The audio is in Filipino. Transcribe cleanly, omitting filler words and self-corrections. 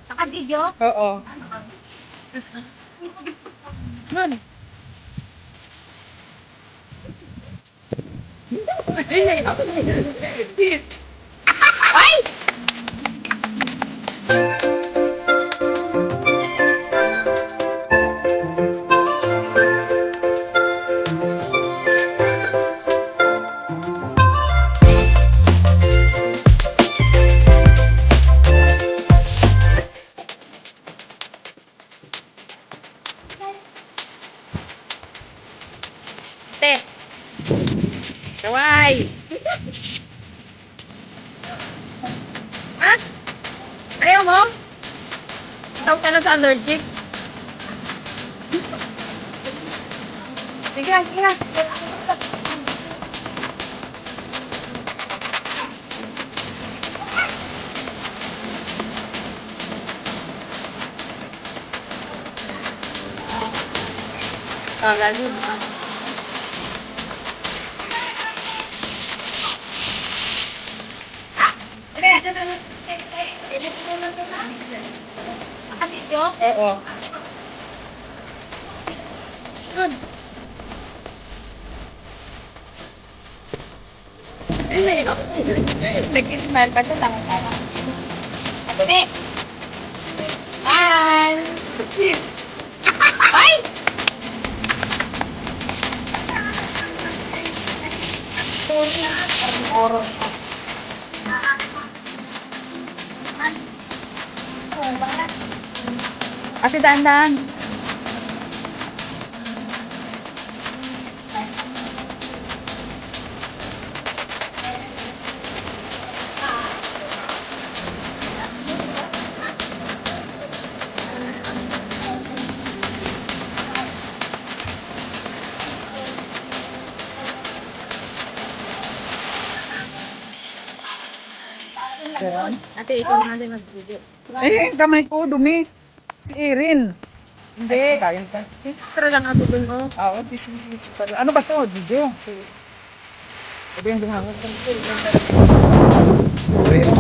Naka-video? Oo. Man. Ay! Te. Kaway. Ha? Ayaw mo? Tawag ka na sa allergic. Sige, sige. Lalo. Naka-video? Oo. Good. Nag-smile pa siya, tama-tama. Te! Hi! Ay! Oro. Kasi daan-daan. Ate, ikaw na natin mag-video. Eh, kamay ko, dumi. Si Erin. Hindi. Kain ka. Extra lang ako dun, oh. Oo, bisig-bisig pala. Ano ba to? Video? Sabi yung binangon. Sabi yung